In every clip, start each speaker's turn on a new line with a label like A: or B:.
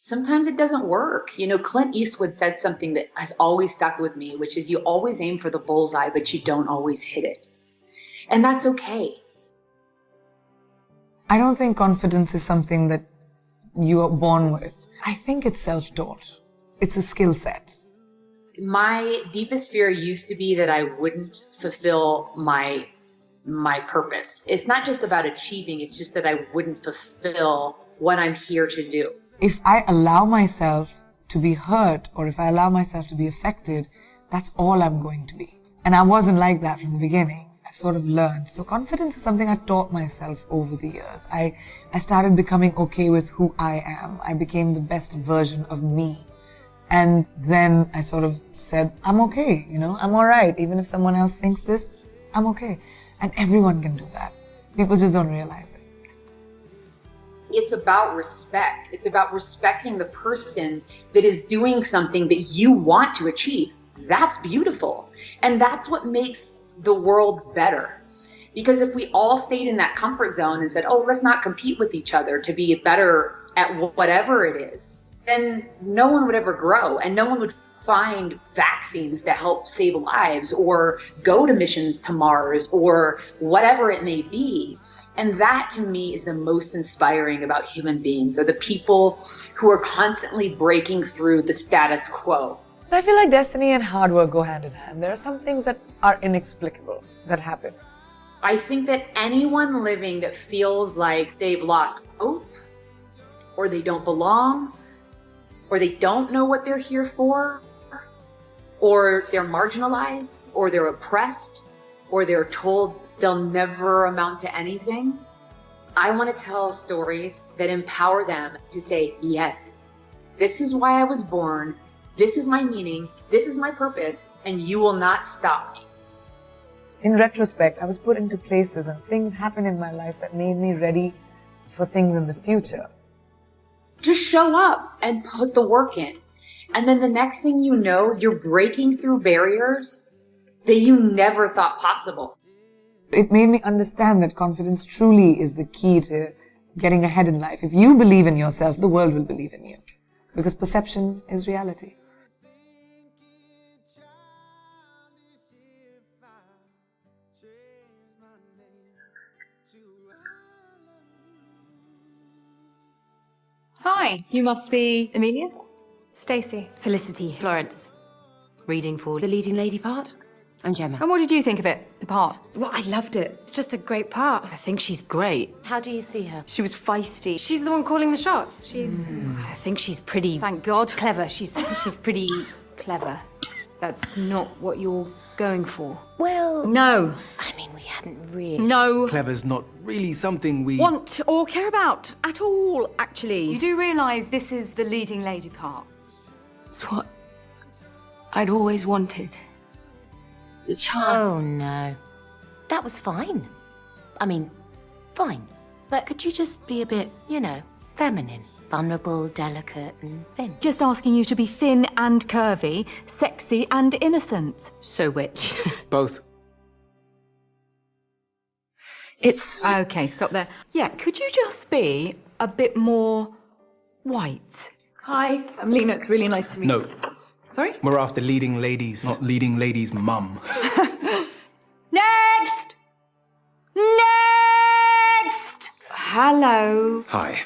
A: Sometimes it doesn't work. Clint Eastwood said something that has always stuck with me, which is you always aim for the bullseye, but you don't always hit it. And that's okay.
B: I don't think confidence is something that you are born with. I think it's self-taught. It's a skill set.
A: My deepest fear used to be that I wouldn't fulfill my purpose. It's not just about achieving, it's just that I wouldn't fulfill what I'm here to do.
B: If I allow myself to be hurt or if I allow myself to be affected, that's all I'm going to be. And I wasn't like that from the beginning. I sort of learned. So confidence is something I taught myself over the years. I started becoming okay with who I am. I became the best version of me. And then I sort of said, I'm okay, I'm all right. Even if someone else thinks this, I'm okay. And everyone can do that. People just don't realize it.
A: It's about respect. It's about respecting the person that is doing something that you want to achieve. That's beautiful. And that's what makes the world better. Because if we all stayed in that comfort zone and said, oh, let's not compete with each other to be better at whatever it is, then no one would ever grow and no one would find vaccines that help save lives or go to missions to Mars or whatever it may be. And that to me is the most inspiring about human beings, are the people who are constantly breaking through the status quo.
B: I feel like destiny and hard work go hand in hand. There are some things that are inexplicable that happen.
A: I think that anyone living that feels like they've lost hope or they don't belong or they don't know what they're here for, or they're marginalized, or they're oppressed, or they're told they'll never amount to anything, I want to tell stories that empower them to say, yes, this is why I was born, this is my meaning, this is my purpose, and you will not stop me.
B: In retrospect, I was put into places and things happened in my life that made me ready for things in the future.
A: Just show up and put the work in. And then the next thing you know, you're breaking through barriers that you never thought possible.
B: It made me understand that confidence truly is the key to getting ahead in life. If you believe in yourself, the world will believe in you. Because perception is reality.
C: Hi, you must be Amelia?
D: Stacey.
E: Felicity.
D: Florence.
E: Reading for the leading lady part. I'm Gemma.
C: And what did you think of it, the part?
D: Well, I loved it. It's just a great part.
E: I think she's great.
D: How do you see her?
C: She was feisty.
D: She's the one calling the shots. She's
E: I think she's pretty...
C: Thank God.
D: clever. She's pretty clever. That's not what you're going for.
E: Well...
C: No.
E: I mean, we hadn't really...
C: No.
F: Clever's not really something we...
C: Want or care about at all, actually. You do realise this is the leading lady part?
E: It's what I'd always wanted. The charm...
D: Oh, no.
E: That was fine. I mean, fine. But could you just be a bit, feminine? Vulnerable, delicate and thin.
C: Just asking you to be thin and curvy, sexy and innocent.
E: So which?
F: Both.
E: It's...
C: Okay, stop there. Yeah, could you just be a bit more white? Hi, I'm Lena. It's really nice to meet you.
F: No.
C: Sorry?
F: We're after leading ladies, not leading ladies' mum.
C: Next! Next! Hello.
G: Hi,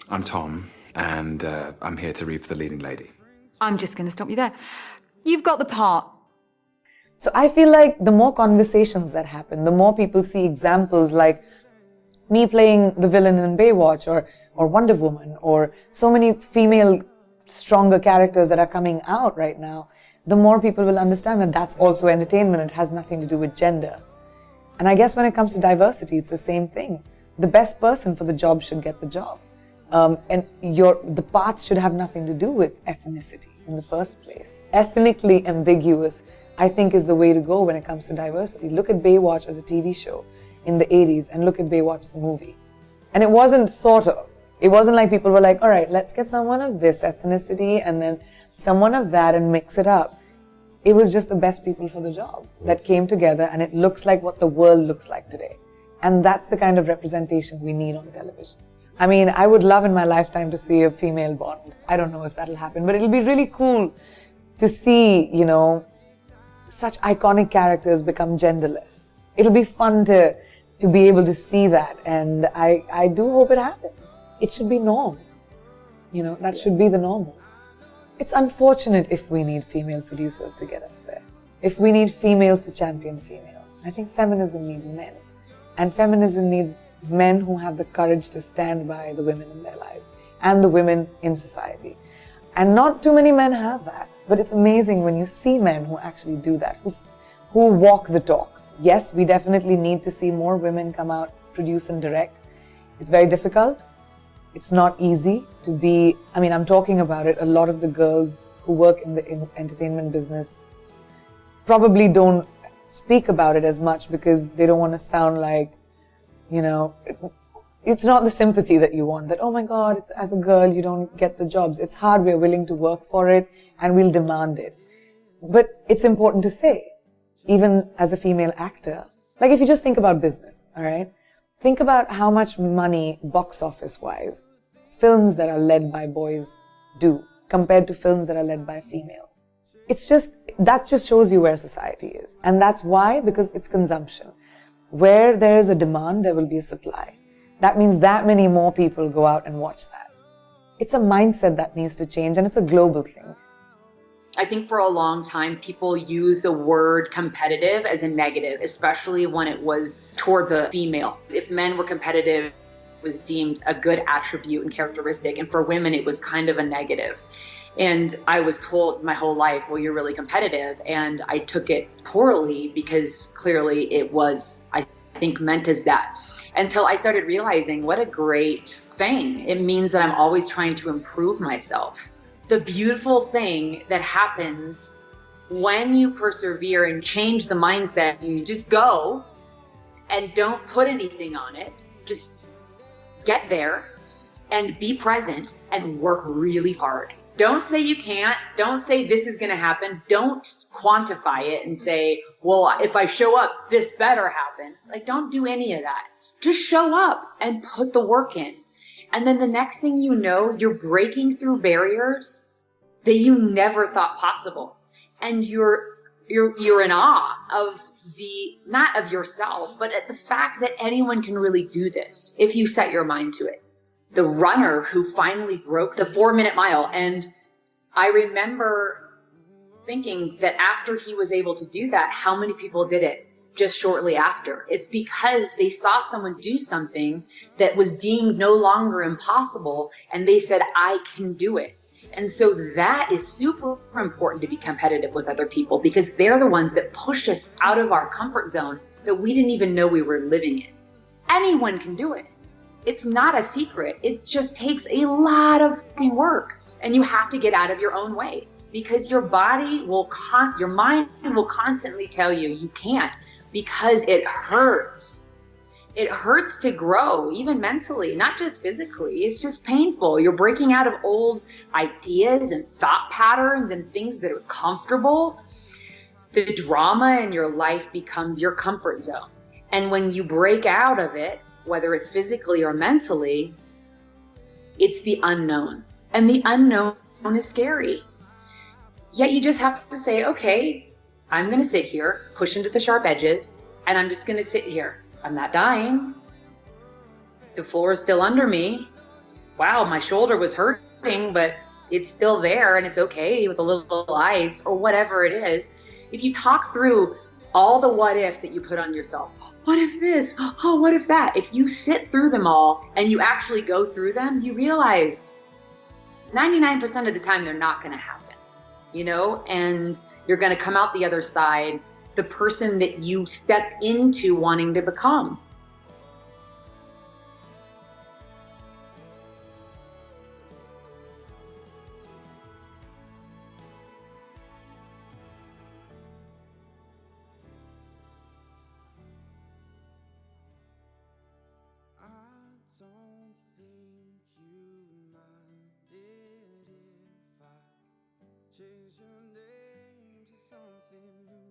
G: I'm Tom, and I'm here to read for the leading lady.
C: I'm just going to stop you there. You've got the part.
B: So I feel like the more conversations that happen, the more people see examples like me playing the villain in Baywatch or Wonder Woman or so many female stronger characters that are coming out right now, the more people will understand that that's also entertainment. It has nothing to do with gender. And I guess when it comes to diversity, it's the same thing. The best person for the job should get the job. And the parts should have nothing to do with ethnicity in the first place. Ethnically ambiguous, I think, is the way to go when it comes to diversity. Look at Baywatch as a TV show in the 80s and look at Baywatch the movie. And it wasn't thought of. It wasn't like people were like, all right, let's get someone of this ethnicity and then someone of that and mix it up. It was just the best people for the job that came together, and it looks like what the world looks like today. And that's the kind of representation we need on television. I mean, I would love in my lifetime to see a female Bond. I don't know if that'll happen, but it'll be really cool to see, such iconic characters become genderless. It'll be fun to be able to see that, and I do hope it happens. It should be norm. That should be the normal. It's unfortunate if we need female producers to get us there. If we need females to champion females. I think feminism needs men. And feminism needs men who have the courage to stand by the women in their lives and the women in society. And not too many men have that. But it's amazing when you see men who actually do that, who walk the talk. Yes, we definitely need to see more women come out, produce and direct. It's very difficult. It's not easy to be, I'm talking about it. A lot of the girls who work in the entertainment business probably don't speak about it as much because they don't want to sound like, it's not the sympathy that you want, that, oh my God, as a girl, you don't get the jobs. It's hard. We're willing to work for it and we'll demand it. But it's important to say, even as a female actor, like if you just think about business, all right? Think about how much money, box office-wise, films that are led by boys do compared to films that are led by females. That just shows you where society is. And that's why, because it's consumption. Where there is a demand, there will be a supply. That means that many more people go out and watch that. It's a mindset that needs to change, and it's a global thing.
A: I think for a long time, people use the word competitive as a negative, especially when it was towards a female. If men were competitive, it was deemed a good attribute and characteristic. And for women, it was kind of a negative. And I was told my whole life, well, you're really competitive. And I took it poorly because clearly it was, I think, meant as that. Until I started realizing what a great thing. It means that I'm always trying to improve myself. The beautiful thing that happens when you persevere and change the mindset, you just go and don't put anything on it. Just get there and be present and work really hard. Don't say you can't. Don't say this is going to happen. Don't quantify it and say, well, if I show up, this better happen. Like, don't do any of that. Just show up and put the work in. And then the next thing you know, you're breaking through barriers that you never thought possible. And you're in awe of not of yourself, but at the fact that anyone can really do this if you set your mind to it. The runner who finally broke the 4-minute mile. And I remember thinking that after he was able to do that, how many people did it just shortly after? It's because they saw someone do something that was deemed no longer impossible, and they said, I can do it. And so that is super important to be competitive with other people, because they're the ones that push us out of our comfort zone that we didn't even know we were living in. Anyone can do it. It's not a secret. It just takes a lot of fucking work, and you have to get out of your own way, because your body your mind will constantly tell you you can't, because it hurts. It hurts to grow, even mentally, not just physically. It's just painful. You're breaking out of old ideas and thought patterns and things that are comfortable. The drama in your life becomes your comfort zone. And when you break out of it, whether it's physically or mentally, it's the unknown. And the unknown is scary. Yet you just have to say, okay, I'm going to sit here, push into the sharp edges, and I'm just going to sit here. I'm not dying. The floor is still under me. Wow, my shoulder was hurting, but it's still there, and it's okay with a little ice or whatever it is. If you talk through all the what ifs that you put on yourself, what if this? Oh, what if that? If you sit through them all and you actually go through them, you realize 99% of the time they're not going to happen, and you're going to come out the other side the person that you stepped into wanting to become.
H: Change your name to something new.